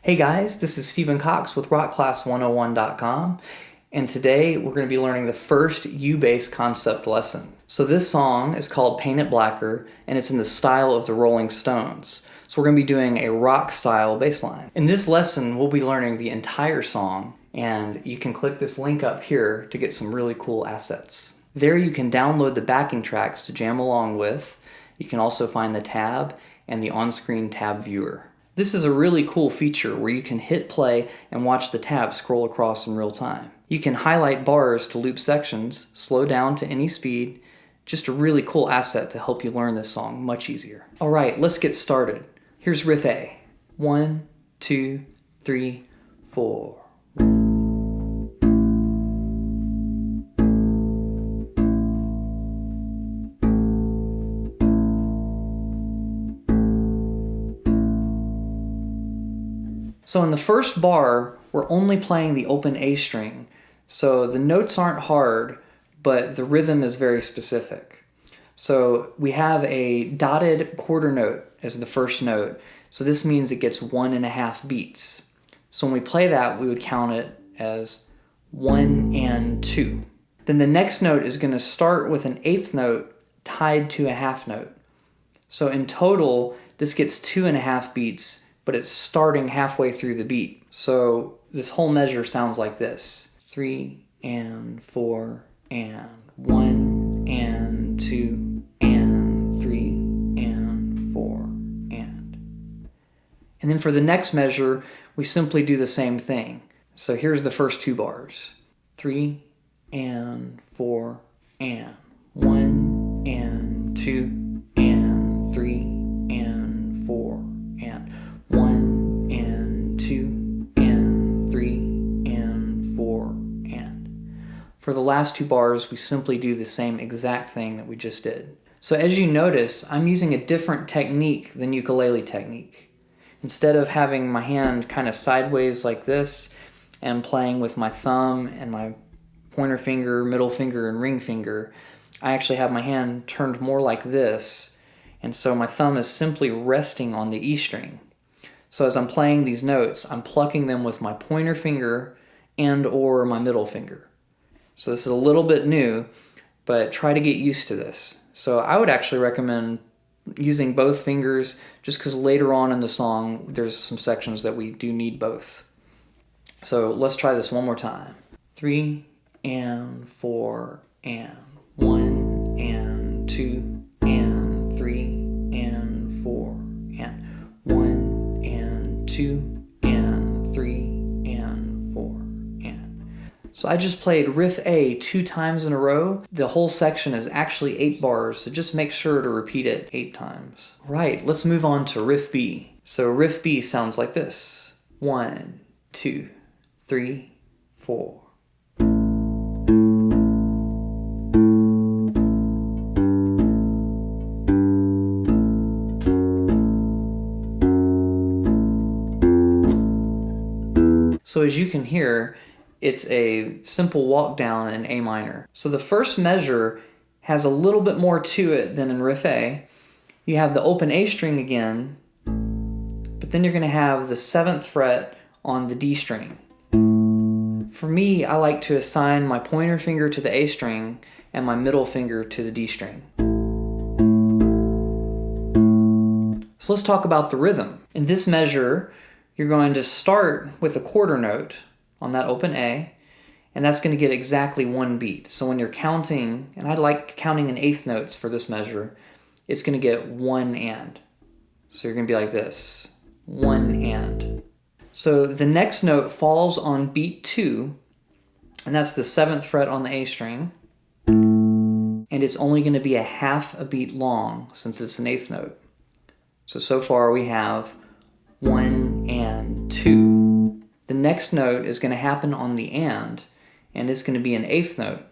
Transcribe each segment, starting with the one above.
Hey guys, this is Stephen Cox with rockclass101.com, and today we're going to be learning the first U-bass concept lesson. So this song is called Paint It Blacker, and it's in the style of the Rolling Stones. So we're going to be doing a rock style bass line. In this lesson, we'll be learning the entire song, and you can click this link up here to get some really cool assets. There you can download the backing tracks to jam along with. You can also find the tab and the on-screen tab viewer. This is a really cool feature where you can hit play and watch the tab scroll across in real time. You can highlight bars to loop sections, slow down to any speed. Just a really cool asset to help you learn this song much easier. Alright, let's get started. Here's riff A. 1, 2, 3, 4. So in the first bar, we're only playing the open A string. So the notes aren't hard, but the rhythm is very specific. So we have a dotted quarter note as the first note. So this means it gets 1.5 beats. So when we play that, we would count it as 1 and 2. Then the next note is going to start with an eighth note tied to a half note. So in total, this gets 2.5 beats, but it's starting halfway through the beat. So this whole measure sounds like this. 3 and 4 and 1 and 2 and 3 and 4 and. And then for the next measure, we simply do the same thing. So here's the first two bars. 3 and 4 and 1 and 2 and 3 and 4 and 1 and 2 and 3 and 4 and. For the last two bars, we simply do the same exact thing that we just did. So as you notice, I'm using a different technique than ukulele technique. Instead of having my hand kind of sideways like this and playing with my thumb and my pointer finger, middle finger, and ring finger, I actually have my hand turned more like this, and so my thumb is simply resting on the E string. So as I'm playing these notes, I'm plucking them with my pointer finger and or my middle finger. So this is a little bit new, but try to get used to this. So I would actually recommend using both fingers just because later on in the song, there's some sections that we do need both. So let's try this one more time. 3 and 4 and 1 and 2 and 3 and 4 and 1 and 2 and 3 and 4 and. So I just played riff A 2 times in a row. The whole section is actually 8 bars, so just make sure to repeat it 8 times. Right, let's move on to riff B. So riff B sounds like this. 1, 2, 3, 4. So as you can hear, it's a simple walk down in A minor. So the first measure has a little bit more to it than in riff A. You have the open A string again, but then you're going to have the 7th fret on the D string. For me, I like to assign my pointer finger to the A string and my middle finger to the D string. So let's talk about the rhythm. In this measure, you're going to start with a quarter note on that open A, and that's going to get exactly 1 beat. So when you're counting, and I like counting in eighth notes for this measure, it's going to get 1 and. So you're going to be like this, 1 and. So the next note falls on beat 2, and that's the 7th fret on the A string, and it's only going to be a half a beat long since it's an eighth note. So far we have 1 and 2. The next note is going to happen on the and it's going to be an eighth note.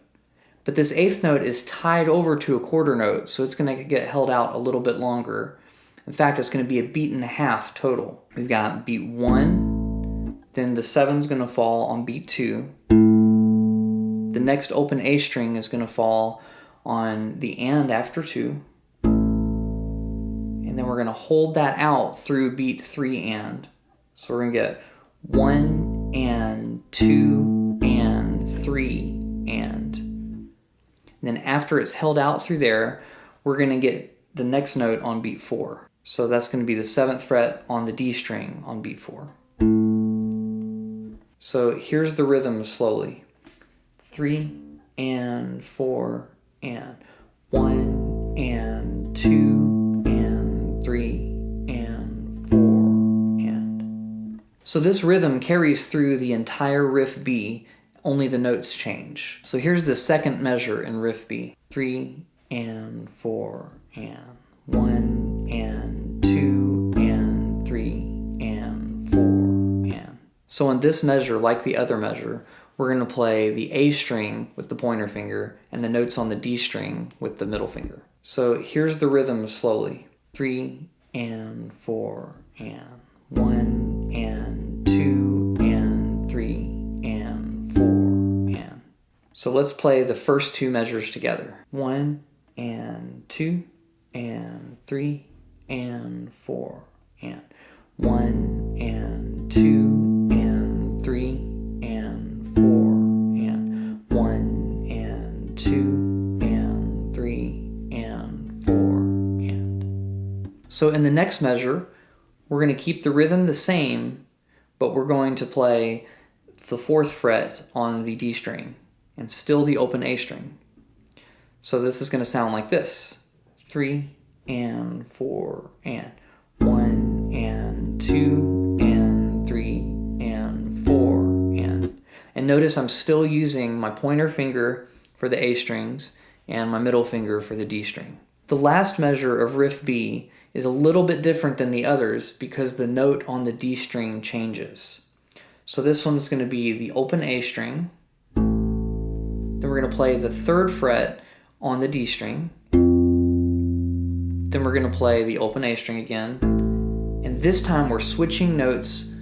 But this eighth note is tied over to a quarter note, so it's going to get held out a little bit longer. In fact, it's going to be a beat and a half total. We've got beat 1, then the 7's going to fall on beat 2. The next open A string is going to fall on the and after 2. And then we're going to hold that out through beat 3 and. So we're gonna get 1 and 2 and 3 and then after it's held out through there, we're gonna get the next note on beat 4. So that's gonna be the 7th fret on the D string on beat 4. So here's the rhythm slowly. 3 and 4 and 1 and 2 and 3 and 4 and. So this rhythm carries through the entire riff B, only the notes change. So here's the second measure in riff B. 3 and 4 and 1 and 2 and 3 and 4 and. So in this measure, like the other measure, we're going to play the A string with the pointer finger and the notes on the D string with the middle finger. So here's the rhythm slowly. 3 and 4 and 1 and 2 and 3 and 4 and. So let's play the first two measures together. 1 and 2 and 3 and 4 and 1 and 2 and 3 and 4 and 1 and 2 and 3 and 4 and. So in the next measure, we're going to keep the rhythm the same, but we're going to play the 4th fret on the D string and still the open A string. So this is going to sound like this. 3 and 4 and 1 and 2 and 3 and 4 and. And notice I'm still using my pointer finger for the A strings and my middle finger for the D string. The last measure of riff B is a little bit different than the others because the note on the D string changes. So this one's going to be the open A string. Then we're going to play the 3rd fret on the D string. Then we're going to play the open A string again. And this time we're switching notes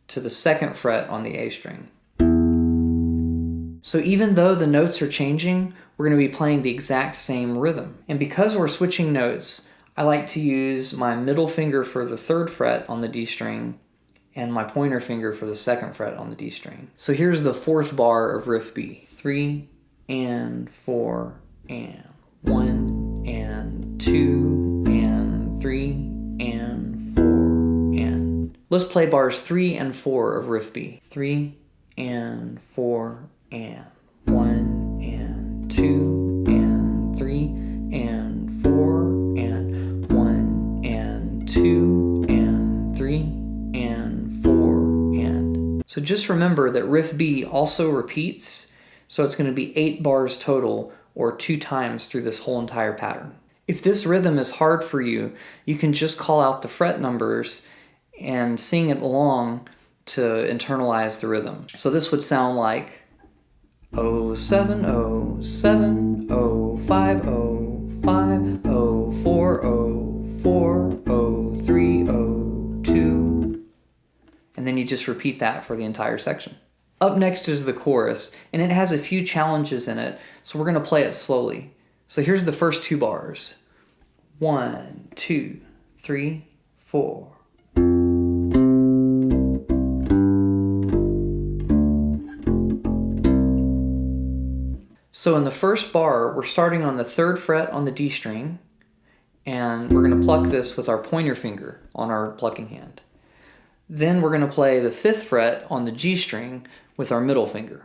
to the 2nd fret on the A string. So even though the notes are changing, we're going to be playing the exact same rhythm. And because we're switching notes, I like to use my middle finger for the 3rd fret on the D string and my pointer finger for the 2nd fret on the D string. So here's the 4th bar of riff B. 3 and 4 and 1 and 2 and 3 and 4 and. Let's play bars 3 and 4 of riff B. 3 and 4 and 1 and 2 and 3 and 4 and 1 and 2 and 3 and 4 and. So just remember that riff B also repeats, so it's going to be 8 bars total, or 2 times through this whole entire pattern. If this rhythm is hard for you, you can just call out the fret numbers and sing it along to internalize the rhythm. So this would sound like 07, 07, 05, 05, 04, 04, 03, 02. And then you just repeat that for the entire section. Up next is the chorus, and it has a few challenges in it, so we're going to play it slowly. So here's the first 2 bars. 1, 2, 3, 4. So in the first bar, we're starting on the 3rd fret on the D string, and we're going to pluck this with our pointer finger on our plucking hand. Then we're going to play the 5th fret on the G string with our middle finger.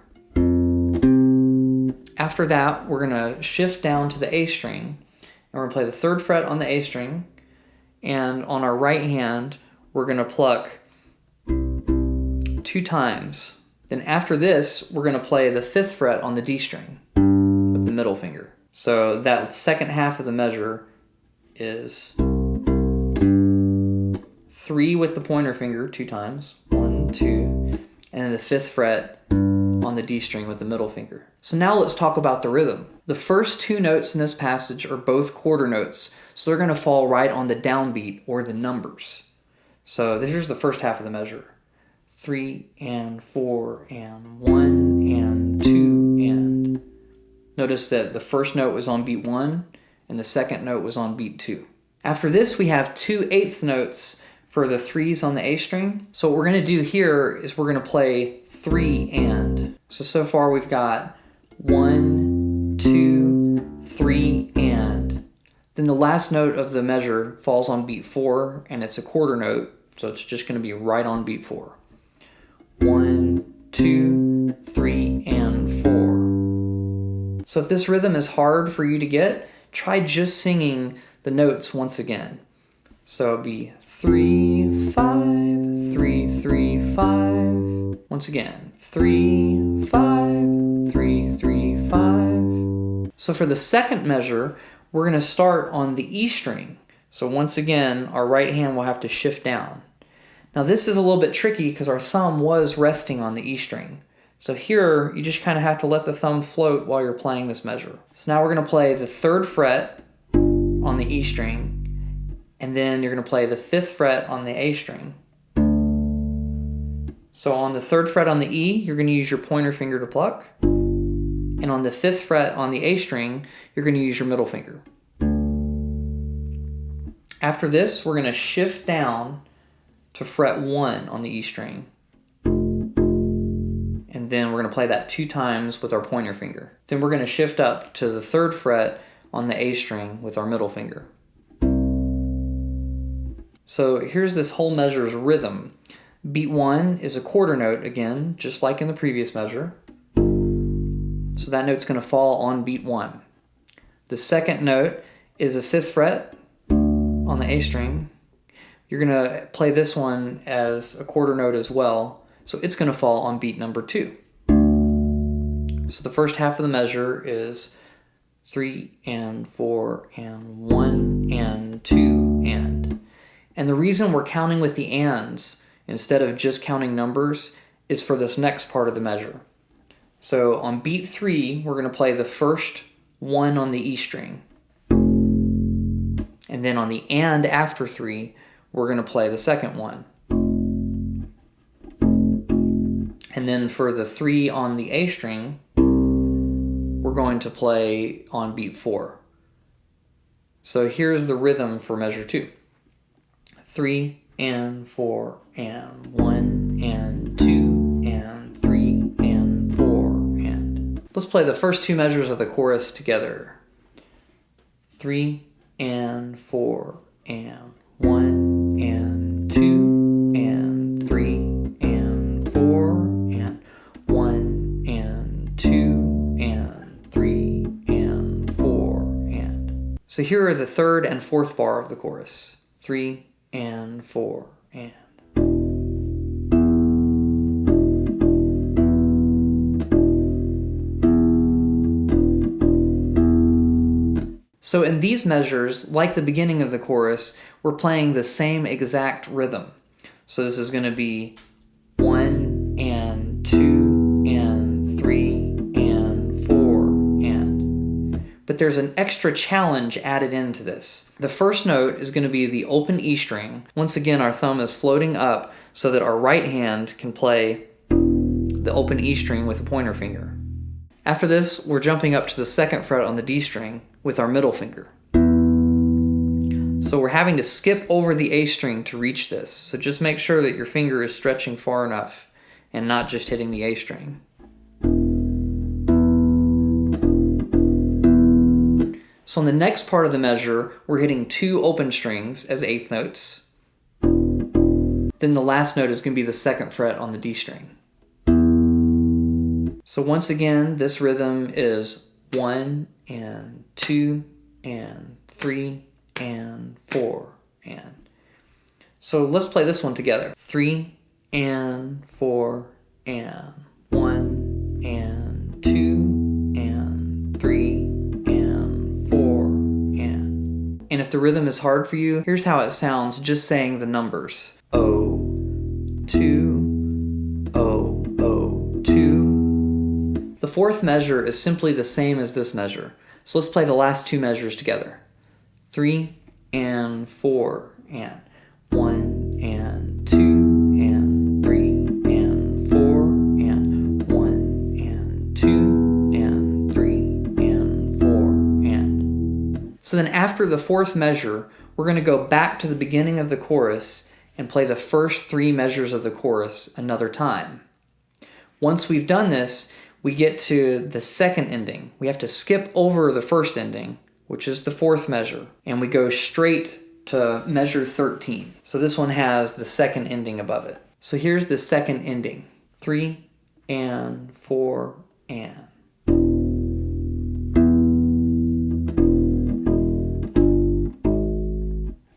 After that, we're going to shift down to the A string, and we're going to play the 3rd fret on the A string, and on our right hand, we're going to pluck 2 times. Then after this, we're going to play the 5th fret on the D string with the middle finger. So that second half of the measure is 3 with the pointer finger 2 times, 1, 2, and then the 5th fret on the D string with the middle finger. So now let's talk about the rhythm. The first 2 notes in this passage are both quarter notes, so they're going to fall right on the downbeat or the numbers. So here's the first half of the measure. 3 and 4 and 1 and 2 and. Notice that the first note was on beat 1 and the second note was on beat 2. After this, we have 2 eighth notes for the 3s on the A string. So what we're going to do here is we're going to play 3 and. So far we've got 1, 2, 3 and. Then the last note of the measure falls on beat 4 and it's a quarter note, so it's just going to be right on beat 4. 1, 2, 3, and 4. So if this rhythm is hard for you to get, try just singing the notes once again. So it'd be 3, 5, 3, 3, 5. Once again, 3, 5, 3, 3, 5. So for the second measure, we're going to start on the E string. So once again, our right hand will have to shift down. Now this is a little bit tricky because our thumb was resting on the E string. So here, you just kind of have to let the thumb float while you're playing this measure. So now we're going to play the 3rd fret on the E string, and then you're going to play the 5th fret on the A string. So on the 3rd fret on the E, you're going to use your pointer finger to pluck, and on the 5th fret on the A string, you're going to use your middle finger. After this, we're going to shift down to fret 1 on the E string. And then we're going to play that 2 times with our pointer finger. Then we're going to shift up to the 3rd fret on the A string with our middle finger. So here's this whole measure's rhythm. Beat 1 is a quarter note again, just like in the previous measure. So that note's going to fall on beat 1. The second note is a 5th fret on the A string. You're going to play this one as a quarter note as well, so it's going to fall on beat number 2. So the first half of the measure is 3 and 4 and 1 and 2 and. And the reason we're counting with the ands instead of just counting numbers is for this next part of the measure. So on beat 3, we're going to play the first 1 on the E string. And then on the and after 3, we're going to play the second 1. And then for the 3 on the A string, we're going to play on beat 4. So here's the rhythm for measure 2. 3 and 4 and 1 and 2 and 3 and 4 and. Let's play the first 2 measures of the chorus together. 3 and 4 and 1 and 2 and 3 and 4 and 1 and 2 and 3 and 4 and. So here are the 3rd and 4th bar of the chorus. 3 and 4 and. So in these measures, like the beginning of the chorus, we're playing the same exact rhythm. So this is going to be 1 and 2 and 3 and 4 and. But there's an extra challenge added into this. The first note is going to be the open E string. Once again, our thumb is floating up so that our right hand can play the open E string with a pointer finger. After this, we're jumping up to the 2nd fret on the D string with our middle finger. So we're having to skip over the A string to reach this. So just make sure that your finger is stretching far enough and not just hitting the A string. So in the next part of the measure, we're hitting 2 open strings as 8th notes. Then the last note is going to be the 2nd fret on the D string. So once again, this rhythm is 1 and 2 and 3 and 4 and. So let's play this one together. 3 and 4 and 1 and 2 and 3 and 4 and. And if the rhythm is hard for you, here's how it sounds just saying the numbers. 0, 2, 0, 0, 2. The 4th measure is simply the same as this measure. So let's play the last 2 measures together. 3 and 4 and 1 and 2 and 3 and 4 and 1 and 2 and 3 and 4 and. So then after the 4th measure, we're going to go back to the beginning of the chorus and play the first 3 measures of the chorus another time. Once we've done this, we get to the second ending. We have to skip over the first ending, which is the 4th measure, and we go straight to measure 13. So this one has the second ending above it. So here's the second ending. 3 and 4 and.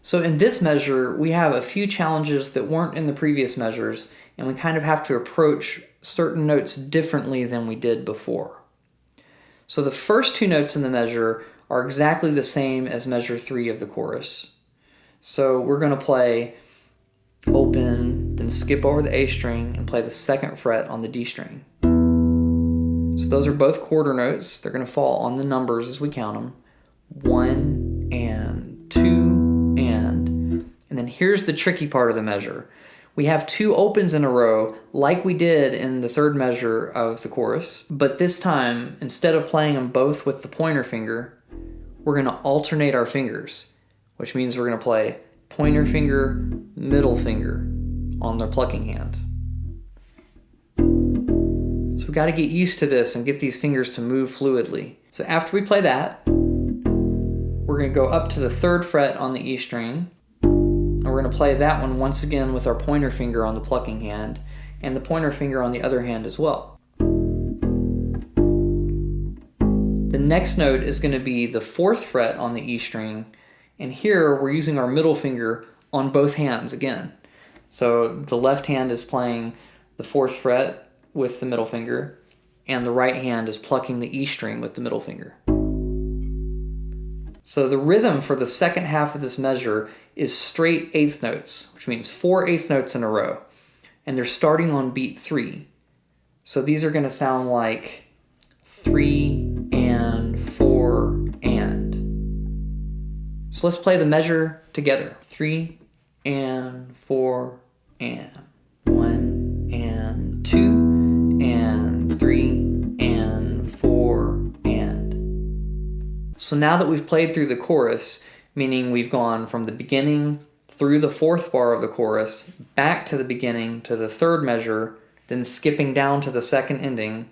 So in this measure, we have a few challenges that weren't in the previous measures, and we kind of have to approach certain notes differently than we did before. So the first 2 notes in the measure are exactly the same as measure 3 of the chorus. So we're going to play open, then skip over the A string and play the 2nd fret on the D string. So those are both quarter notes. They're going to fall on the numbers as we count them. 1 and 2 and then here's the tricky part of the measure. We have 2 opens in a row like we did in the 3rd measure of the chorus, but this time, instead of playing them both with the pointer finger, we're going to alternate our fingers, which means we're going to play pointer finger, middle finger on the plucking hand. So we've got to get used to this and get these fingers to move fluidly. So after we play that, we're going to go up to the 3rd fret on the E string, and we're going to play that one once again with our pointer finger on the plucking hand and the pointer finger on the other hand as well. The next note is going to be the 4th fret on the E string, and here we're using our middle finger on both hands again. So the left hand is playing the 4th fret with the middle finger, and the right hand is plucking the E string with the middle finger. So the rhythm for the second half of this measure is straight 8th notes, which means 4 8th notes in a row. And they're starting on beat 3. So these are going to sound like 3 and 4 and. So let's play the measure together. 3 and 4 and. 1 and 2 and 3 and 4 and. So now that we've played through the chorus, meaning we've gone from the beginning through the 4th bar of the chorus, back to the beginning to the 3rd measure, then skipping down to the 2nd ending,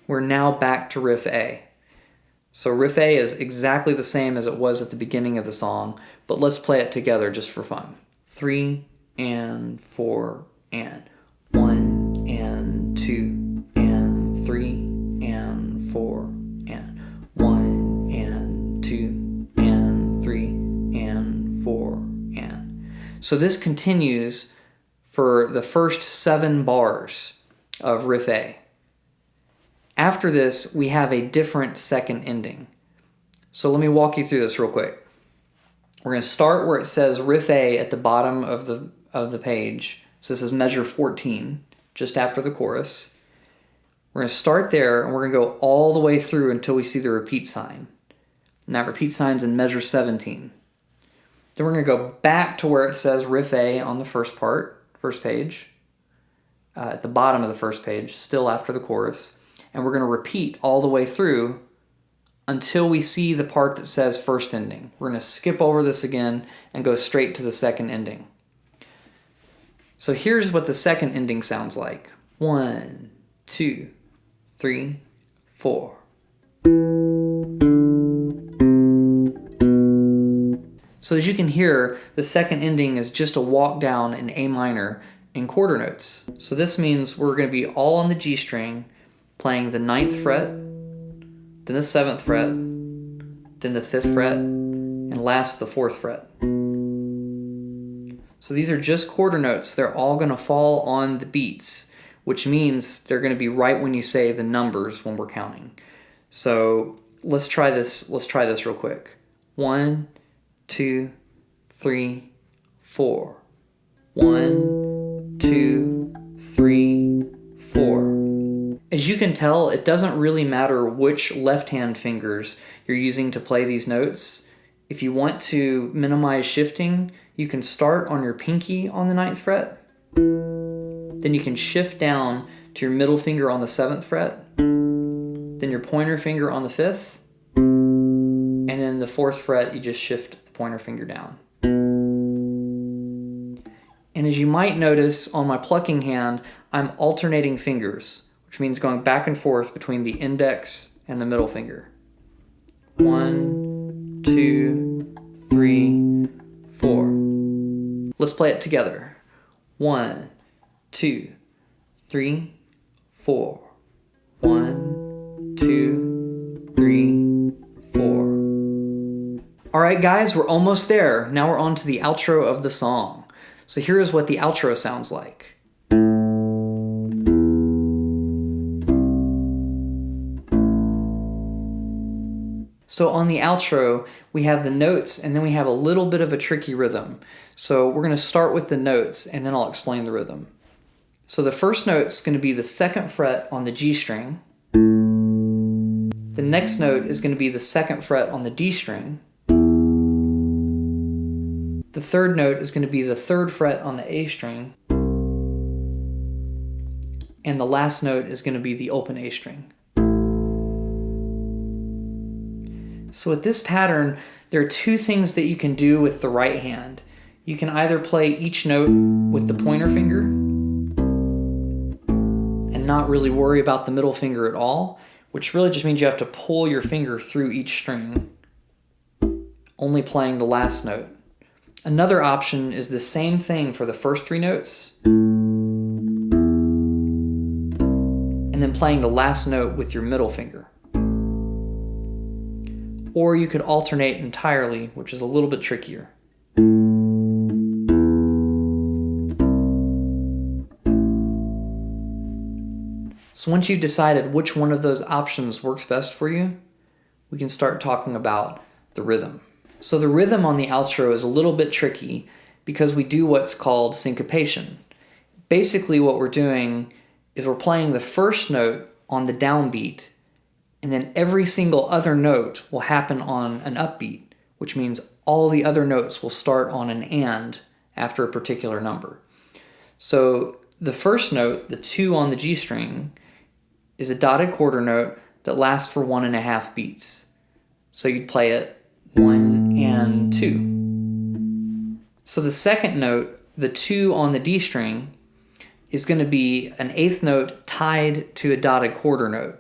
we're now back to riff A. So riff A is exactly the same as it was at the beginning of the song, but let's play it together just for fun. 3 and 4 and. 1 and 2 and 3 and 4 and. 1 and 2 and 3 and 4 and. So this continues for the first 7 bars of riff A. After this, we have a different second ending. So let me walk you through this real quick. We're going to start where it says riff A at the bottom of the page. So this is measure 14, just after the chorus. We're going to start there, and we're going to go all the way through until we see the repeat sign. And that repeat sign's in measure 17. Then we're going to go back to where it says riff A on the first page, at the bottom of the first page, still after the chorus. And we're going to repeat all the way through until we see the part that says first ending. We're going to skip over this again and go straight to the second ending. So here's what the second ending sounds like. 1, 2, 3, 4. So as you can hear, the second ending is just a walk down in A minor in quarter notes. So this means we're going to be all on the G string, playing the 9th fret, then the 7th fret, then the 5th fret, and last the 4th fret. So these are just quarter notes. They're all going to fall on the beats, which means they're going to be right when you say the numbers when we're counting. So let's try this real quick. 1, 2, 3, 4. 1, 2, 3, 4. As you can tell, it doesn't really matter which left-hand fingers you're using to play these notes. If you want to minimize shifting, you can start on your pinky on the 9th fret. Then you can shift down to your middle finger on the 7th fret. Then your pointer finger on the 5th. And then the 4th fret, you just shift the pointer finger down. And And as you might notice on my plucking hand, I'm alternating fingers, which means going back and forth between the index and the middle finger. 1, 2, 3, 4. Let's play it together. 1, 2, 3, 4. 1, 2, 3, 4. All right, guys, we're almost there. Now we're on to the outro of the song. So here's what the outro sounds like. So on the outro, we have the notes and then we have a little bit of a tricky rhythm. So we're going to start with the notes and then I'll explain the rhythm. So the first note's going to be the 2nd fret on the G string. The next note is going to be the 2nd fret on the D string. The 3rd note is going to be the 3rd fret on the A string. And the last note is going to be the open A string. So with this pattern, there are 2 things that you can do with the right hand. You can either play each note with the pointer finger and not really worry about the middle finger at all, which really just means you have to pull your finger through each string, only playing the last note. Another option is the same thing for the first 3 notes, and then playing the last note with your middle finger. Or you could alternate entirely, which is a little bit trickier. So once you've decided which one of those options works best for you, we can start talking about the rhythm. So the rhythm on the outro is a little bit tricky because we do what's called syncopation. Basically what we're doing is we're playing the first note on the downbeat, and then every single other note will happen on an upbeat, which means all the other notes will start on an and after a particular number. So the first note, the 2 on the G string, is a dotted quarter note that lasts for 1.5 beats. So you'd play it 1 and 2. So the second note, the 2 on the D string, is going to be an 8th note tied to a dotted quarter note.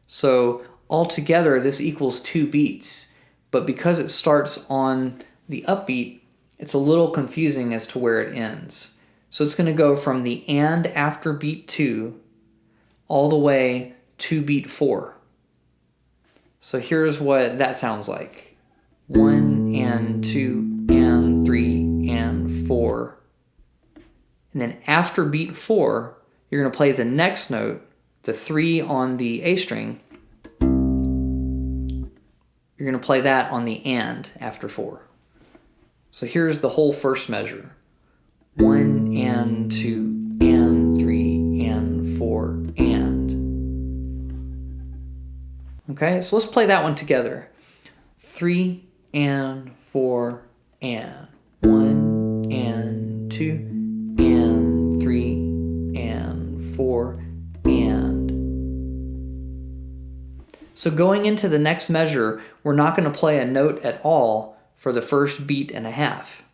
So altogether this equals 2 beats, but because it starts on the upbeat, it's a little confusing as to where it ends. So it's going to go from the and after beat 2 all the way to beat 4. So here's what that sounds like. 1 and 2 and 3 and 4. And then after beat 4, you're going to play the next note, the 3 on the A string. You're going to play that on the and after 4. So here's the whole first measure. 1 and 2 and 3 and 4 and. Okay, so let's play that one together. 3 and 4 and. 1 and 2 and 3 and 4 and. So going into the next measure, we're not going to play a note at all for the first beat and a half.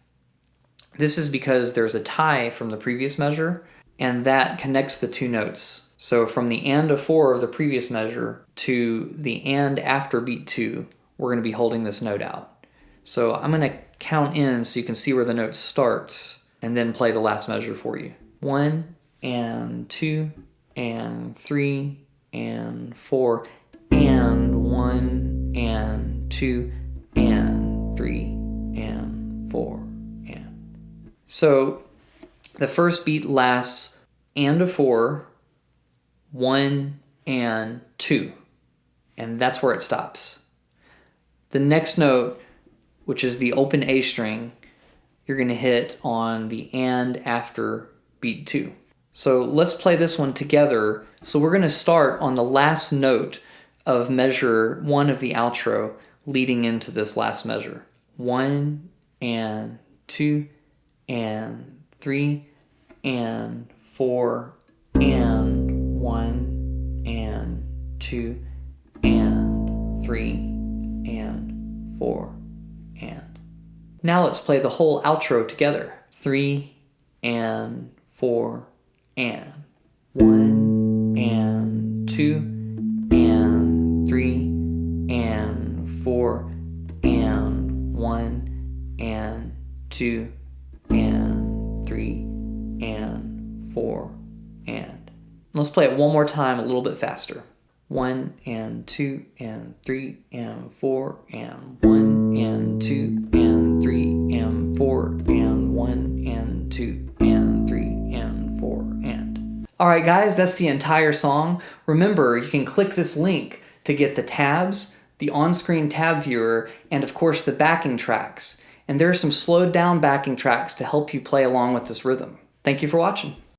This is because there's a tie from the previous measure, and that connects the 2 notes. So from the and of 4 of the previous measure to the and after beat 2, we're going to be holding this note out. So I'm going to count in so you can see where the note starts, and then play the last measure for you. 1 and 2 and 3 and 4 and 1 and 2 and 3 and 4 and. So the first beat lasts and a 4, 1 and 2, and that's where it stops. The next note, which is the open A string, you're going to hit on the and after beat 2. So let's play this one together. So we're going to start on the last note of measure 1 of the outro leading into this last measure. 1 and 2 and 3 and 4 and 1 and 2 and 3 and 4 and. Now let's play the whole outro together. 3 and 4 and 1 and 2 and 3 and 4 and 1 and 2 and 3 and 4 and. Let's play it one more time a little bit faster. 1 and 2 and 3 and 4 and 1 and 2 and 3 and 4 and 1 and 2 and 3 and 4 and. Alright guys, that's the entire song. Remember, you can click this link to get the tabs, the on-screen tab viewer, and of course the backing tracks. And there are some slowed down backing tracks to help you play along with this rhythm. Thank you for watching.